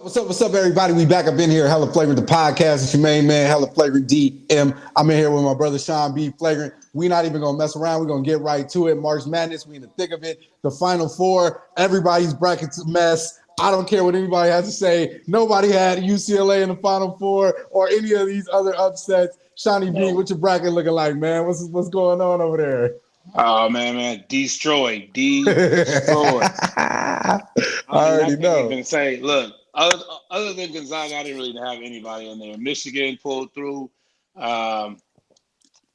What's up, everybody? We back up in here, HellaFlagrant, the podcast. It's your main man, HellaFlagrant DM. I'm in here with my brother, Sean B. Flagrant. We not even going to mess around. We're going to get right to it. March Madness, we in the thick of it. The Final Four, everybody's bracket's a mess. I don't care what anybody has to say. Nobody had UCLA in the Final Four or any of these other upsets. Shawnee B, what's your bracket looking like, man? What's going on over there? Oh, man. Destroyed. I already know. I can't even say, look, other than Gonzaga, I didn't really have anybody in there. Michigan pulled through.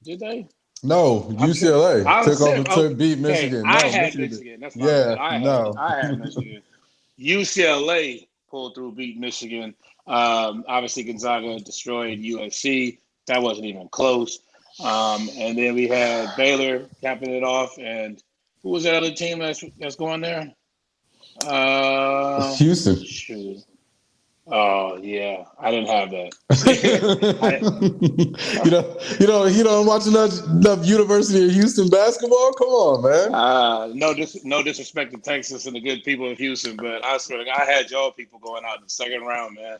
Did they? No, UCLA beat Michigan. I had Michigan. That's what I had Michigan. UCLA pulled through, beat Michigan. Obviously, Gonzaga destroyed USC. That wasn't even close. And then we had Baylor capping it off. And who was that other team that's going there? Houston. Shoot. Oh yeah, I didn't have that. you don't watch enough University of Houston basketball. Come on, man. No disrespect to Texas and the good people of Houston, but I swear I had y'all people going out in the second round, man.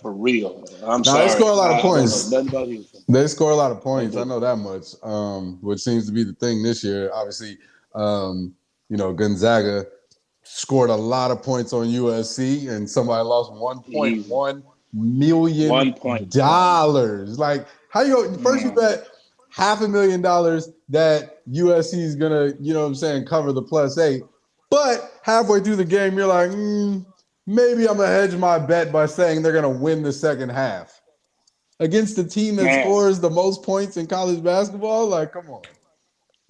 For real. I'm sorry. They score a lot of points. Nothing about Houston. They score a lot of points. I know that much. Which seems to be the thing this year. Obviously, Gonzaga scored a lot of points on USC, and somebody lost $1.1 million. Like, how you go? First, you bet $500,000 that USC is gonna, cover the +8. But halfway through the game, you're like, maybe I'm gonna hedge my bet by saying they're gonna win the second half against the team that scores the most points in college basketball. Like, come on.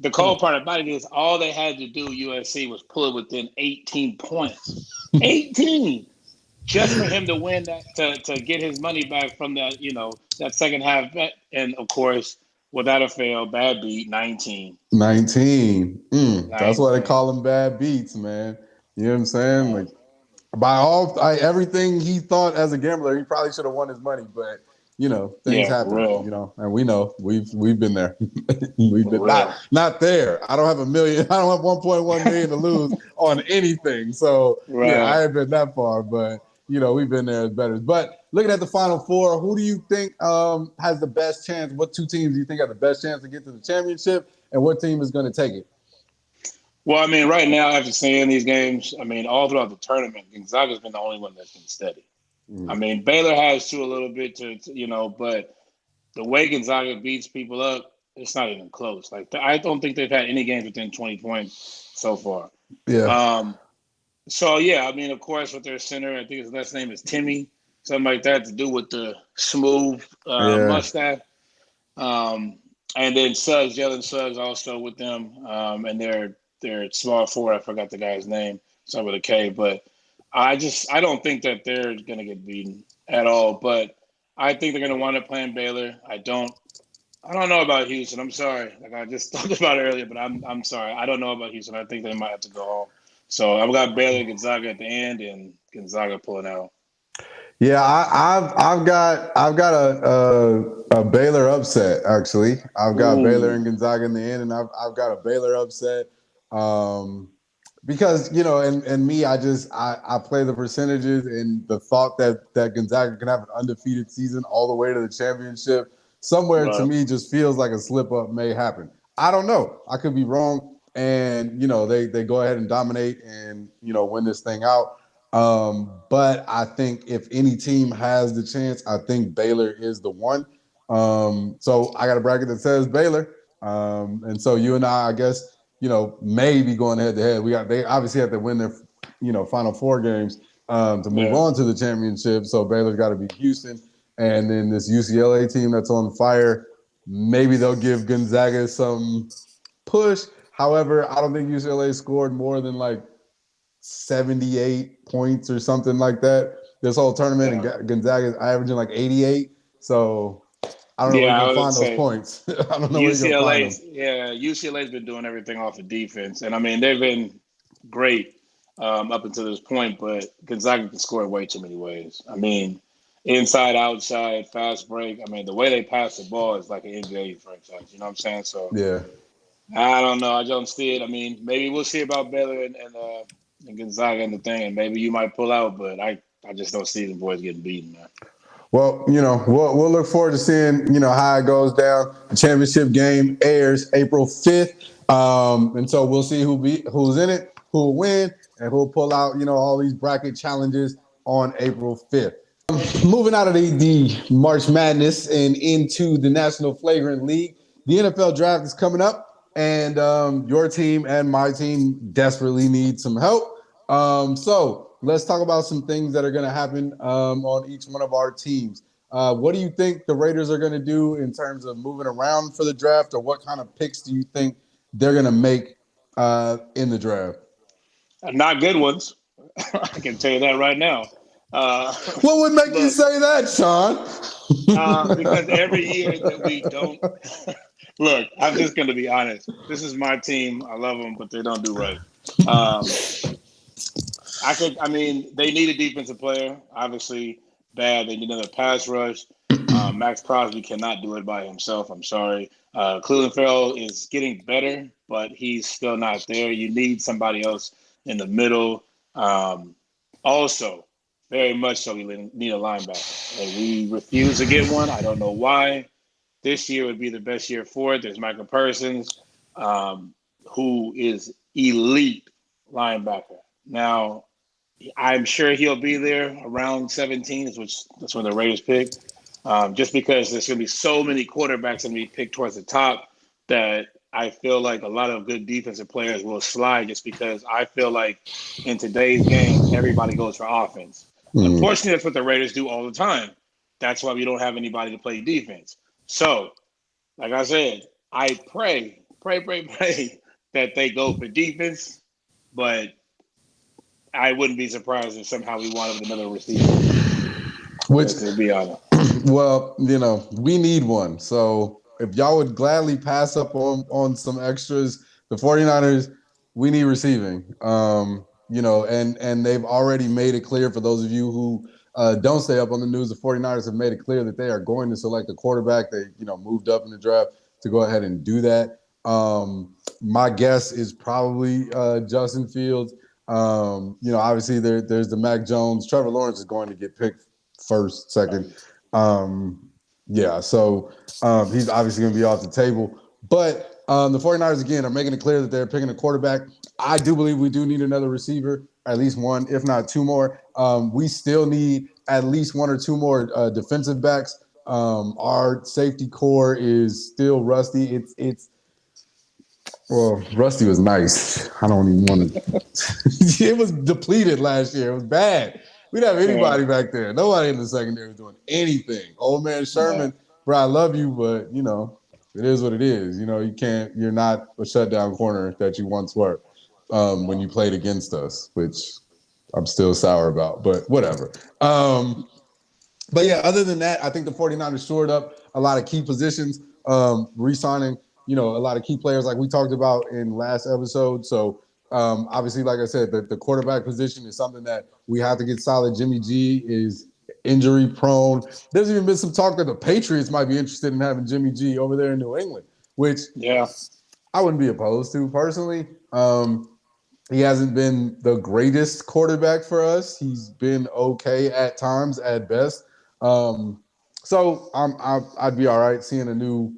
The cold part about it is all they had to do, USC, was pull it within 18 points. 18! Just for him to win that, to get his money back from that, that second half bet. And, of course, without a fail, bad beat, 19. 19. That's why they call them bad beats, man. You know what I'm saying? Like, by everything he thought as a gambler, he probably should have won his money, but things happen. And we know we've been there. We've been not there. I don't have $1 million. I don't have 1.1 million to lose on anything. So I ain't been that far, but we've been there as bettors. But looking at the Final Four, who do you think has the best chance? What two teams do you think have the best chance to get to the championship, and what team is going to take it? Well, right now, after seeing these games, all throughout the tournament, Gonzaga's been the only one that's been steady. Baylor has too a little bit but the way Gonzaga beats people up, it's not even close. Like, I don't think they've had any games within 20 points so far. Yeah. Of course, with their center, I think his last name is Timmy, something like that, to do with the smooth mustache. And then Jalen Suggs also with them, and their small forward, I forgot the guy's name, something with a K, but I don't think that they're going to get beaten at all, but I think they're going to wind up playing Baylor. I don't know about Houston. I'm sorry. Like, I just talked about it earlier, but I'm sorry. I don't know about Houston. I think they might have to go home. So I've got Baylor and Gonzaga at the end, and Gonzaga pulling out. Yeah, I've got a Baylor upset, actually. I've got Baylor and Gonzaga in the end, and I've got a Baylor upset. Because, and me, I play the percentages, and the thought that Gonzaga can have an undefeated season all the way to the championship somewhere to me just feels like a slip up may happen. I don't know. I could be wrong. And, they go ahead and dominate and, win this thing out. But I think if any team has the chance, I think Baylor is the one. So I got a bracket that says Baylor. And so you and I guess, maybe going head to head. They obviously have to win their, Final Four games to move on to the championship. So Baylor's got to beat Houston, and then this UCLA team that's on fire. Maybe they'll give Gonzaga some push. However, I don't think UCLA scored more than like 78 points or something like that this whole tournament, and Gonzaga is averaging like 88. So I don't know where you can find those points. I don't know where you can find them. UCLA's been doing everything off of defense. And, they've been great up until this point, but Gonzaga can score way too many ways. Inside, outside, fast break. The way they pass the ball is like an NBA franchise. You know what I'm saying? So, I don't know. I don't see it. Maybe we'll see about Baylor and Gonzaga and the thing, and maybe you might pull out, but I I just don't see the boys getting beaten, man. Well, we'll look forward to seeing, how it goes down. The championship game airs April 5th. And so we'll see who's in it, who'll win, and who'll pull out, all these bracket challenges on April 5th. Moving out of the March Madness and into the National Flagrant League, the NFL draft is coming up, and your team and my team desperately need some help. So let's talk about some things that are going to happen on each one of our teams. What do you think the Raiders are going to do in terms of moving around for the draft, or what kind of picks do you think they're going to make in the draft? Not good ones. I can tell you that right now. What would make you say that, Sean? Because every year that we don't look, I'm just going to be honest. This is my team. I love them, but they don't do right. They need a defensive player. Obviously, bad. They need another pass rush. Max Crosby cannot do it by himself. I'm sorry. Cleveland Farrell is getting better, but he's still not there. You need somebody else in the middle. Also, very much so, we need a linebacker. And we refuse to get one. I don't know why. This year would be the best year for it. There's Michael Parsons, who is elite linebacker. Now, I'm sure he'll be there around 17, that's when the Raiders pick. Just because there's going to be so many quarterbacks going to be picked towards the top that I feel like a lot of good defensive players will slide, just because I feel like in today's game, everybody goes for offense. Unfortunately, that's what the Raiders do all the time. That's why we don't have anybody to play defense. So, like I said, I pray that they go for defense, but I wouldn't be surprised if somehow we wind up with another receiver. Which, to be honest. Well, we need one. So if y'all would gladly pass up on some extras, the 49ers, we need receiving. And they've already made it clear, for those of you who don't stay up on the news, the 49ers have made it clear that they are going to select a quarterback. They, moved up in the draft to go ahead and do that. My guess is probably Justin Fields. Obviously there's the Mac Jones. Trevor Lawrence is going to get picked first, second. So he's obviously going to be off the table. But the 49ers, again, are making it clear that they're picking a quarterback. I do believe we do need another receiver, at least one, if not two more. We still need at least one or two more defensive backs. Our safety core is still rusty. Well, Rusty was nice. I don't even want to. It was depleted last year. It was bad. We didn't have anybody back there. Nobody in the secondary was doing anything. Old man Sherman, bro, I love you, but, it is what it is. You're not a shutdown corner that you once were when you played against us, which I'm still sour about, but whatever. But yeah, other than that, I think the 49ers shored up a lot of key positions, re-signing, a lot of key players like we talked about in last episode. So obviously, like I said, the quarterback position is something that we have to get solid. Jimmy G is injury prone. There's even been some talk that the Patriots might be interested in having Jimmy G over there in New England, which I wouldn't be opposed to personally. He hasn't been the greatest quarterback for us. He's been okay at times, at best. So I'd be all right seeing a new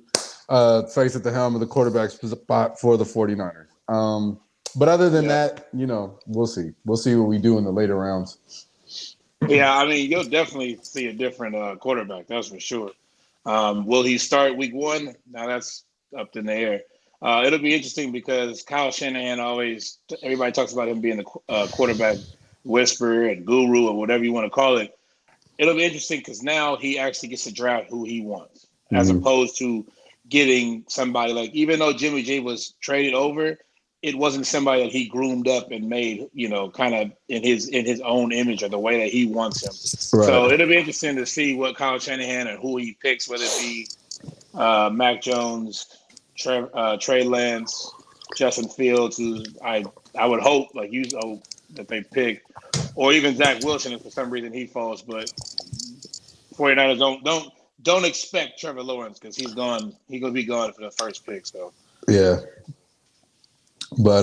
face at the helm of the quarterback spot for the 49ers. But other than that, we'll see. We'll see what we do in the later rounds. Yeah, you'll definitely see a different quarterback. That's for sure. Will he start week one? Now that's up in the air. It'll be interesting because Kyle Shanahan everybody talks about him being the quarterback whisperer and guru or whatever you want to call it. It'll be interesting because now he actually gets to draft who he wants, as opposed to getting somebody like, even though Jimmy G was traded over, it wasn't somebody that he groomed up and made, kind of in his own image or the way that he wants him. Right. So it'll be interesting to see what Kyle Shanahan and who he picks, whether it be Mac Jones, Trey Lance, Justin Fields, who I would hope, that they pick, or even Zach Wilson if for some reason he falls. But 49ers don't expect Trevor Lawrence because he's gone. He's gonna be gone for the first pick. So yeah. But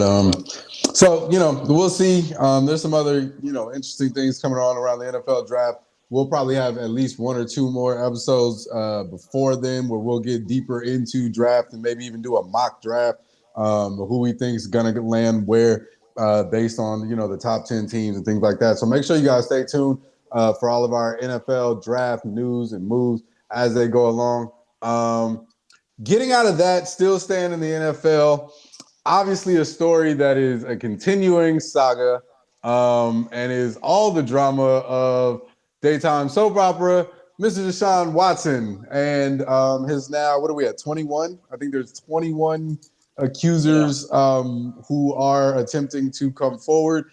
so we'll see. There's some other interesting things coming on around the NFL draft. We'll probably have at least one or two more episodes before then, where we'll get deeper into draft and maybe even do a mock draft, who we think is gonna land where, based on the top 10 teams and things like that. So make sure you guys stay tuned for all of our NFL draft news and moves as they go along. Getting out of that, still staying in the NFL. Obviously, a story that is a continuing saga, and is all the drama of daytime soap opera, Mr. DeShaun Watson, and his now, what are we at, 21? I think there's 21 accusers who are attempting to come forward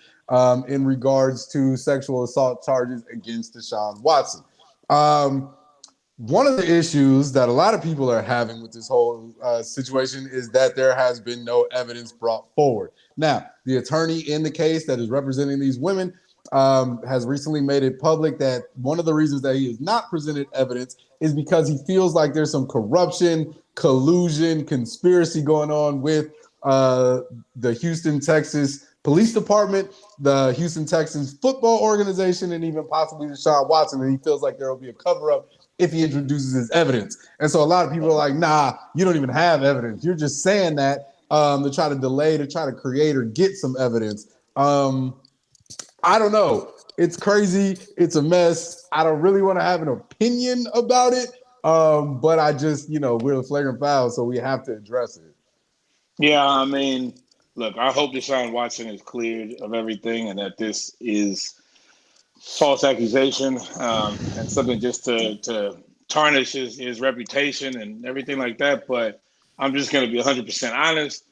in regards to sexual assault charges against DeShaun Watson. One of the issues that a lot of people are having with this whole situation is that there has been no evidence brought forward. Now, the attorney in the case that is representing these women has recently made it public that one of the reasons that he has not presented evidence is because he feels like there's some corruption, collusion, conspiracy going on with the Houston, Texas Police Department, the Houston Texans football organization, and even possibly DeShaun Watson. And he feels like there will be a cover-up if he introduces his evidence. And so a lot of people are like, nah, you don't even have evidence. You're just saying that to try to delay, to try to create or get some evidence. I don't know. It's crazy. It's a mess. I don't really want to have an opinion about it. But I just, we're the flagrant foul, so we have to address it. Yeah, I mean, look, I hope DeShaun Watson is cleared of everything and that this is false accusation and something just to tarnish his reputation and everything like that. But I'm just going to be 100% honest.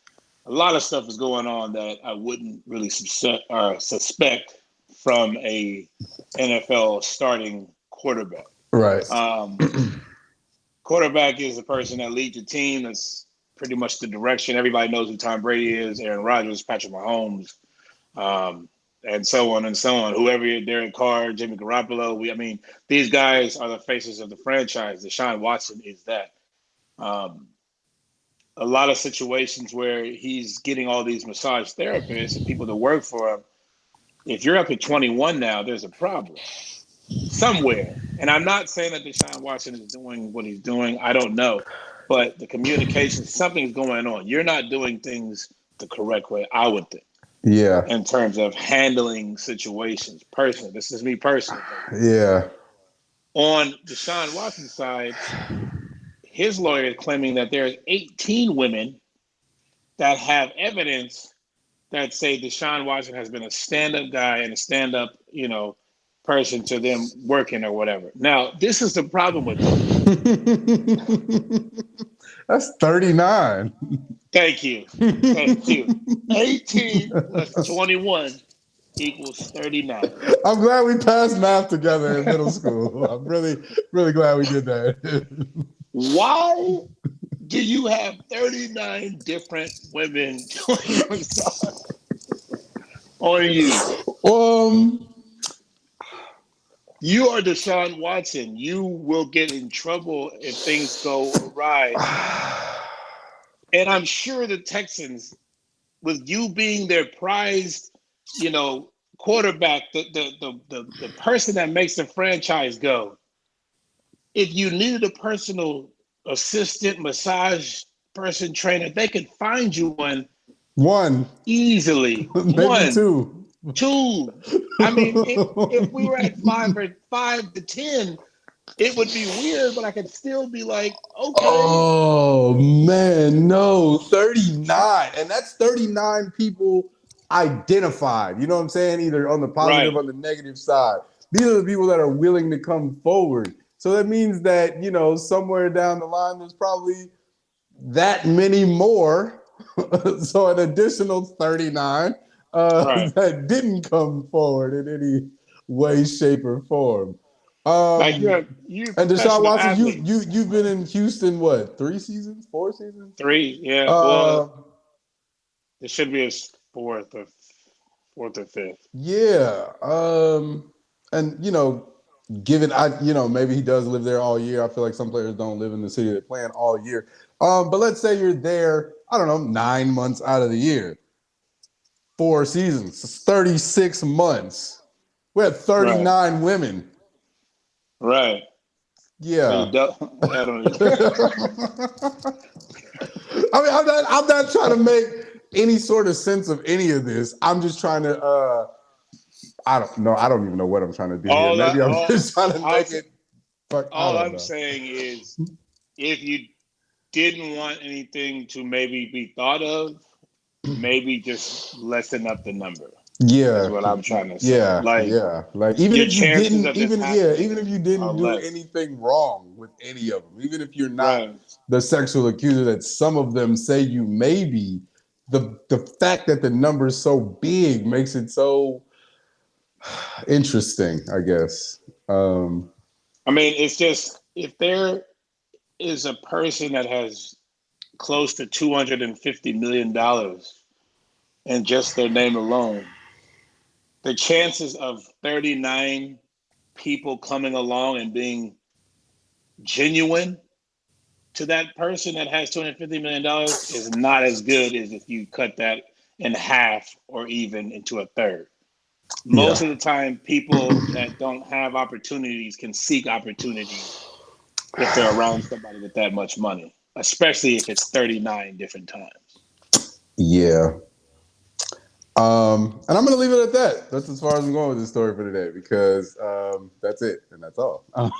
A lot of stuff is going on that I wouldn't really suspect from a NFL starting quarterback. Right. Quarterback is the person that leads the team. That's pretty much the direction. Everybody knows who Tom Brady is, Aaron Rodgers, Patrick Mahomes, and so on and so on. Whoever, Derek Carr, Jimmy Garoppolo. These guys are the faces of the franchise. DeShaun Watson is that. A lot of situations where he's getting all these massage therapists and people to work for him. If you're up at 21 now, there's a problem somewhere. And I'm not saying that DeShaun Watson is doing what he's doing. I don't know. But the communication, something's going on. You're not doing things the correct way, I would think. Yeah. In terms of handling situations. Personally. This is me personally. Yeah. On DeShaun Watson's side, his lawyer is claiming that there's 18 women that have evidence that say DeShaun Watson has been a stand-up guy and a stand-up, person to them working or whatever. Now, this is the problem with it. That's 39. Thank you. 18 plus 21 equals 39. I'm glad we passed math together in middle school. I'm really, really glad we did that. Why do you have 39 different women doing on you? You are DeShaun Watson. You will get in trouble if things go awry. And I'm sure the Texans, with you being their prized, quarterback, the person that makes the franchise go, if you needed a personal assistant, massage person, trainer, they could find you one easily. Maybe two. If we were at 5 to 10, it would be weird, but I could still be like, okay. Oh man, no, 39, and that's 39 people identified. You know what I'm saying? Either on the positive or the negative side. These are the people that are willing to come forward. So that means that, somewhere down the line, there's probably that many more. So an additional 39 that didn't come forward in any way, shape, or form. And DeShaun Watson, you've been in Houston, what, 3 seasons, 4 seasons? 3, yeah. It should be his fourth or fifth. Yeah. And given maybe he does live there all year. I feel like some players don't live in the city they're playing all year. But let's say you're there, I don't know, 9 months out of the year. 4 seasons. It's 36 months. We had 39 women. Right. Yeah. I don't I mean, I'm not trying to make any sort of sense of any of this. I'm just trying to I don't know. I don't even know what I'm trying to do here. Maybe I'm just trying to make it. All I'm saying is, if you didn't want anything to maybe be thought of, maybe just lessen up the number. Yeah, is what I'm trying to say. Yeah, like even if you didn't, even if you didn't do anything wrong with any of them, even if you're not the sexual accuser that some of them say you may be, the fact that the number is so big makes it so interesting, I guess. I mean, it's just, if there is a person that has close to $250 million in just their name alone, the chances of 39 people coming along and being genuine to that person that has $250 million is not as good as if you cut that in half or even into a third. Most of the time, people that don't have opportunities can seek opportunities if they're around somebody with that much money, especially if it's 39 different times. Yeah. And I'm going to leave it at that. That's as far as I'm going with this story for today, because that's it, and that's all. That's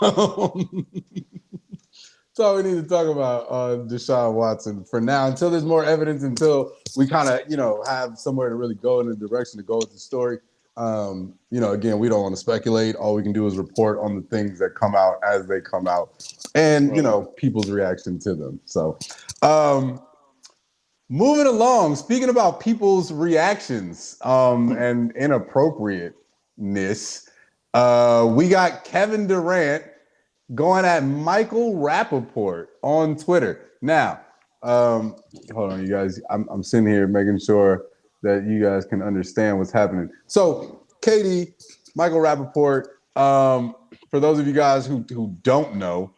all we need to talk about DeShaun Watson for now, until there's more evidence, until we kind of, have somewhere to really go in the direction to go with the story. Again, we don't want to speculate. All we can do is report on the things that come out as they come out, and, people's reaction to them. So, moving along, speaking about people's reactions and inappropriateness, we got Kevin Durant going at Michael Rapaport on Twitter. Now, hold on, you guys. I'm sitting here making sure that you guys can understand what's happening. So, Katie, Michael Rapaport, for those of you guys who don't know,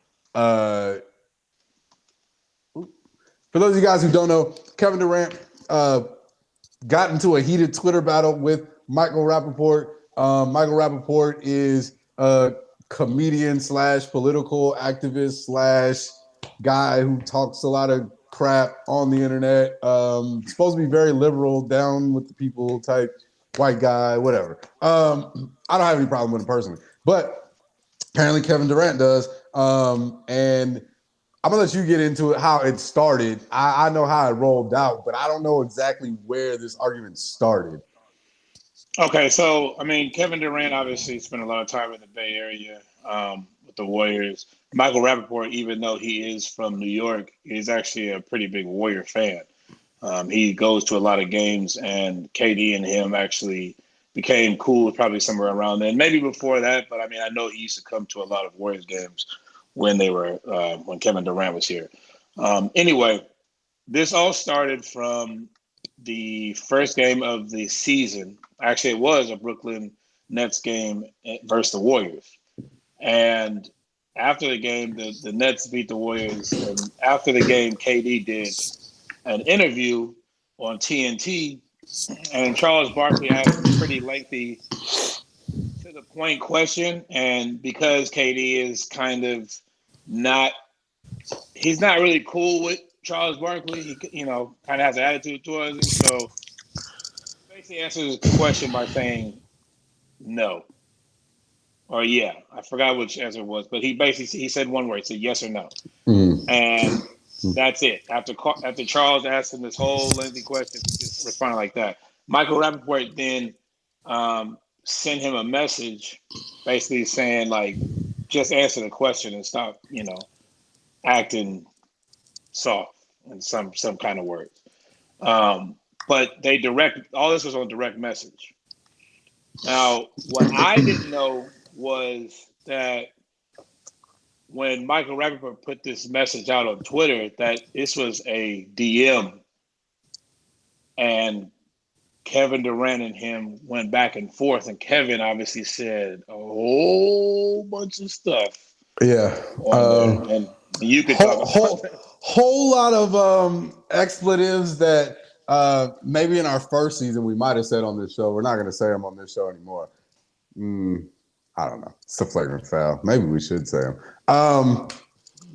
Kevin Durant got into a heated Twitter battle with Michael Rapaport. Michael Rapaport is a comedian / political activist / guy who talks a lot of crap on the internet. Supposed to be very liberal, down with the people type, white guy, whatever. I don't have any problem with him personally, but apparently Kevin Durant does. And I'm gonna let you get into it, how it started. I know how it rolled out, but I don't know exactly where this argument started. Okay, so, I mean, Kevin Durant obviously spent a lot of time in the Bay Area with the Warriors. Michael Rapaport, even though he is from New York, is actually a pretty big Warrior fan. He goes to a lot of games, and KD and him actually became cool probably somewhere around then. Maybe before that, but I mean, I know he used to come to a lot of Warriors games when when Kevin Durant was here. Anyway, this all started from the first game of the season. Actually, it was a Brooklyn Nets game versus the Warriors. And after the game, the Nets beat the Warriors. And after the game, KD did an interview on TNT, and Charles Barkley asked a pretty lengthy, to the point question. And because KD is kind of he's not really cool with Charles Barkley, he kind of has an attitude towards him. So basically answers the question by saying no or yeah. I forgot which answer it was, but he said one word. He said yes or no. And that's it. After Charles asked him this whole lengthy question, he just responded like that. Michael Rapaport then sent him a message basically saying, like, just answer the question and stop, acting soft in some kind of words. But all this was on direct message. Now, what I didn't know was that when Michael Rapaport put this message out on Twitter, that this was a DM, and Kevin Durant and him went back and forth, and Kevin obviously said a whole bunch of stuff. Yeah. And you could talk about whole lot of expletives that Maybe in our first season, we might have said on this show. We're not going to say them on this show anymore. I don't know. It's a flagrant foul. Maybe we should say them.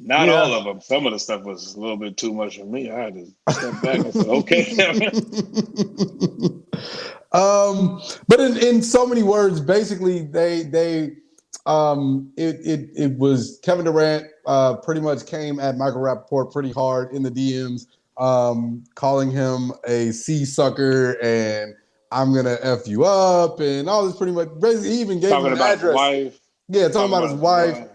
Not all of them. Some of the stuff was a little bit too much for me. I had to step back and say, okay. But in so many words, basically, it was Kevin Durant pretty much came at Michael Rapaport pretty hard in the DMs, calling him a sea sucker and I'm gonna F you up and all this pretty much. Basically, he even gave him an address. His wife. Yeah, talking about his wife.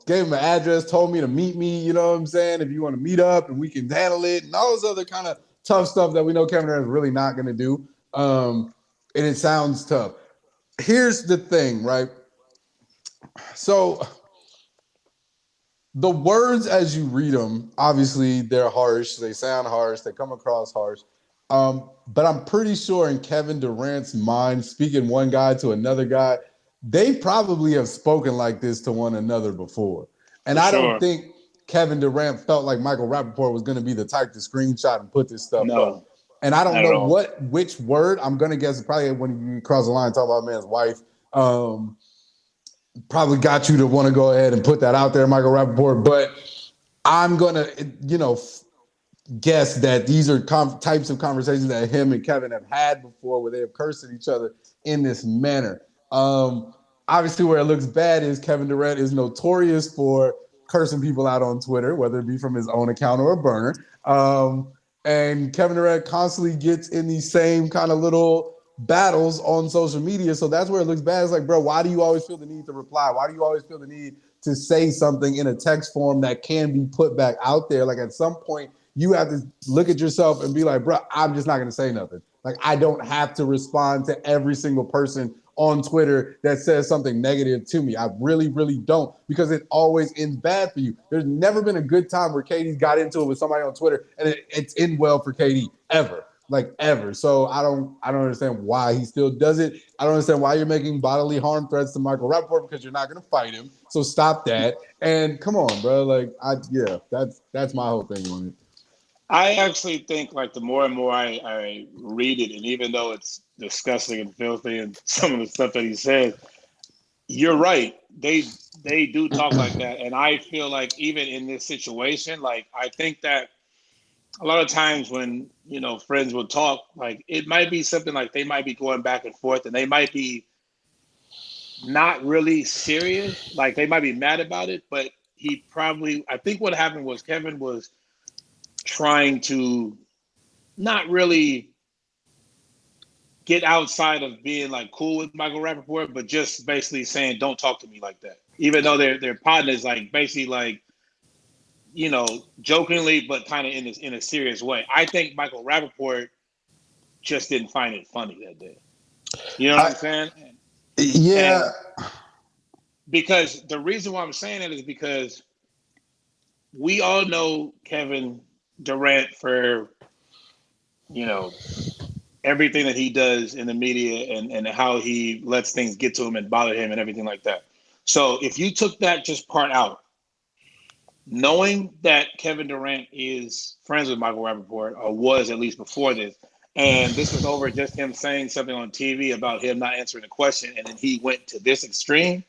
Gave him an address, told me to meet me, you know what I'm saying? If you want to meet up and we can handle it and all this other kind of tough stuff that we know Kevin Durant is really not going to do. And it sounds tough. Here's the thing, right? So the words as you read them, obviously they're harsh. They sound harsh. They come across harsh. But I'm pretty sure in Kevin Durant's mind, speaking one guy to another guy, they probably have spoken like this to one another before. And I don't think Kevin Durant felt like Michael Rapaport was going to be the type to screenshot and put this stuff up. And I don't know which word. I'm going to guess it's probably when you cross the line and talk about a man's wife. Probably got you to want to go ahead and put that out there, Michael Rapaport. But I'm going to, guess that these are types of conversations that him and Kevin have had before where they have cursed at each other in this manner. Obviously, where it looks bad is Kevin Durant is notorious for cursing people out on Twitter, whether it be from his own account or a burner. And Kevin Durant constantly gets in these same kind of little battles on social media. So that's where it looks bad. It's like, bro, why do you always feel the need to reply? Why do you always feel the need to say something in a text form that can be put back out there? Like at some point, you have to look at yourself and be like, bro, I'm just not going to say nothing. Like, I don't have to respond to every single person on Twitter that says something negative to me. I really, really don't, because it always ends bad for you. There's never been a good time where KD's got into it with somebody on Twitter and it's end well for KD ever, like ever. So I don't understand why he still does it. I don't understand why you're making bodily harm threats to Michael Rapaport, because you're not going to fight him. So stop that. And come on, bro. Like, that's my whole thing on it. I actually think, like, the more and more I read it, and even though it's disgusting and filthy and some of the stuff that he says, you're right. They do talk like that. And I feel like even in this situation, like, I think that a lot of times when, friends will talk, like, it might be something like they might be going back and forth and they might be not really serious. Like, they might be mad about it, but I think what happened was Kevin was trying to not really get outside of being like cool with Michael Rapaport, but just basically saying, don't talk to me like that. Even though their partners, like, basically like, jokingly, but kind of in a serious way. I think Michael Rapaport just didn't find it funny that day. You know what I'm saying? Yeah. And because the reason why I'm saying that is because we all know Kevin Durant for, everything that he does in the media and how he lets things get to him and bother him and everything like that. So if you took that just part out, knowing that Kevin Durant is friends with Michael Rapaport, or was at least before this, and this was over just him saying something on TV about him not answering the question, and then he went to this extreme,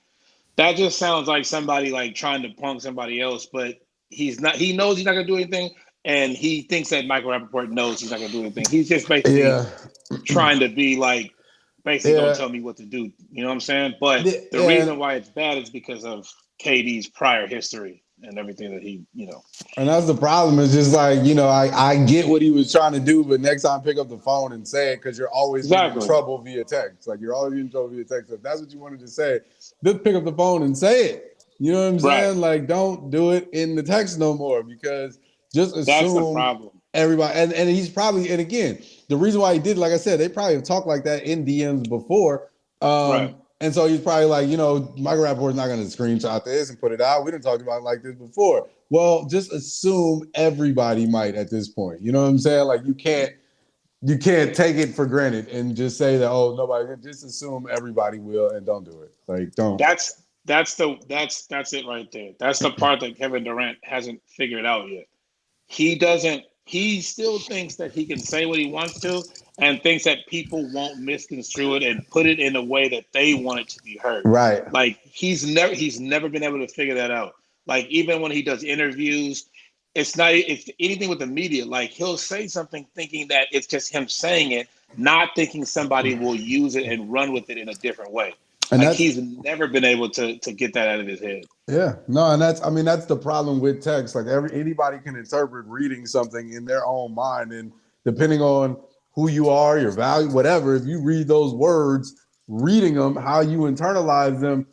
that just sounds like somebody like trying to punk somebody else, but he knows he's not going to do anything. And he thinks that Michael Rapaport knows he's not going to do anything. He's just basically trying to be like, basically, don't tell me what to do. You know what I'm saying? But the reason why it's bad is because of KD's prior history and everything that he. And that's the problem. It's just like, I get what he was trying to do, but next time pick up the phone and say it, because you're always getting in trouble via text. Like, you're always getting in trouble via text. So if that's what you wanted to say, just pick up the phone and say it. You know what I'm saying? Like, don't do it in the text no more, because just assume that's the problem. Everybody, and he's probably, and again, the reason why he did, like I said, they probably have talked like that in DMs before. And so he's probably like, Michael Rapaport's not going to screenshot this and put it out. We didn't talk about it like this before. Well, just assume everybody might at this point. You know what I'm saying? Like, you can't take it for granted and just say that, oh, nobody. Just assume everybody will, and don't do it. Like, don't. That's it right there. That's the part that Kevin Durant hasn't figured out yet. He he still thinks that he can say what he wants to and thinks that people won't misconstrue it and put it in a way that they want it to be heard. Right. Like he's never been able to figure that out. Like even when he does interviews, it's anything with the media. Like he'll say something thinking that it's just him saying it, not thinking somebody will use it and run with it in a different way. And like he's never been able to get that out of his head. Yeah, no, and that's the problem with text. Like anybody can interpret reading something in their own mind, and depending on who you are, your value, whatever, if you read those words, reading them, how you internalize them,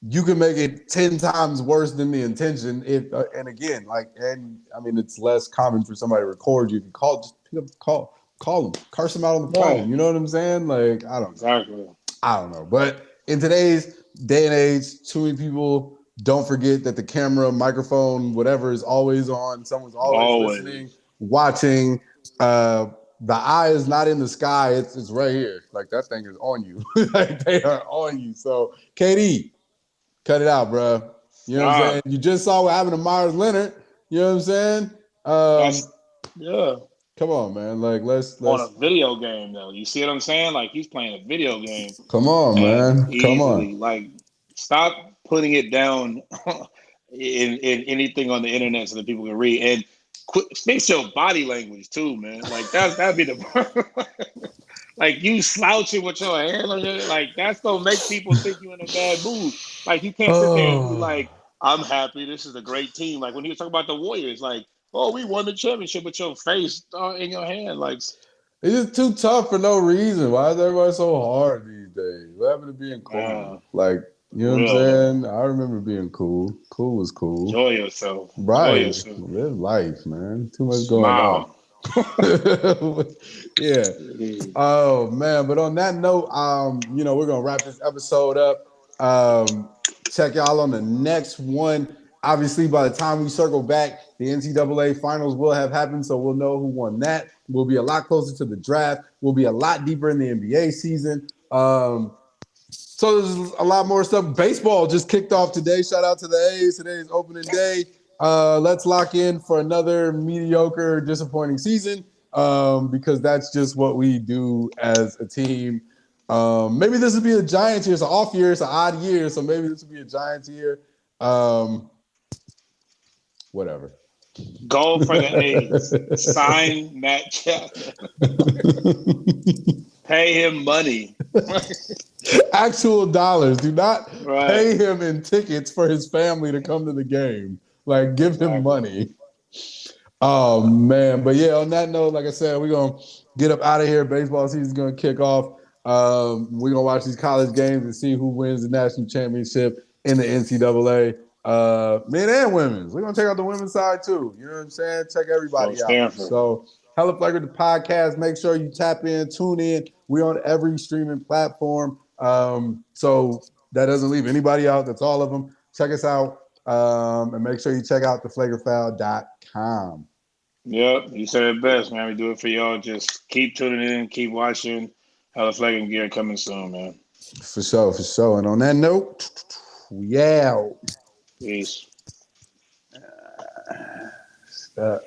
you can make it 10 times worse than the intention. And again, it's less common for somebody to record you. If you just pick up the call them, curse them out on the phone. You know what I'm saying? Like, I don't know. But in today's day and age, too many people don't forget that the camera, microphone, whatever is always on. Someone's always listening, watching. The eye is not in the sky. It's right here. Like that thing is on you. Like they are on you. So KD, cut it out, bro. You know what I'm saying? You just saw what happened to Myers Leonard. You know what I'm saying? Yeah. Come on, man. Like let's on a video game though. You see what I'm saying? Like he's playing a video game. Come on, man. Come on. Like stop putting it down in anything on the internet so that people can read. And fix your body language too, man. Like that'd be the like you slouching with your hand on your like that's gonna make people think you in a bad mood. Like you can't sit there and be like, I'm happy, this is a great team. Like when he was talking about the Warriors, like, oh, we won the championship with your face in your hand. Like it's just too tough for no reason. Why is everybody so hard these days? What happened to being cool? Like, you know what I'm saying? I remember being cool. Cool was cool. Enjoy yourself. Right. Live life, man. Too much going on. Yeah. Oh man. But on that note, we're gonna wrap this episode up. Check y'all on the next one. Obviously, by the time we circle back, the NCAA finals will have happened, so we'll know who won that. We'll be a lot closer to the draft. We'll be a lot deeper in the NBA season. So there's a lot more stuff. Baseball just kicked off today. Shout out to the A's. Today's opening day. Let's lock in for another mediocre, disappointing season because that's just what we do as a team. Maybe this would be a Giants year. It's an off year. It's an odd year. So maybe this would be a Giants year. Whatever. Go for the A's. Sign Matt Chapman. Pay him money. Actual dollars. Do not pay him in tickets for his family to come to the game. Like, give him money. Oh, man. But, yeah, on that note, like I said, we're going to get up out of here. Baseball season's going to kick off. We're going to watch these college games and see who wins the national championship in the NCAA. Men and women's. We're going to check out the women's side, too. You know what I'm saying? Check everybody out. So, HellaFlagrant the podcast. Make sure you tap in, tune in. We're on every streaming platform. So that doesn't leave anybody out. That's all of them. Check us out. And make sure you check out theflagrantfile.com. Yep, you said it best, man. We do it for y'all. Just keep tuning in, keep watching. HellaFlagrant gear coming soon, man. For sure. And on that note, we out. Peace. Stop.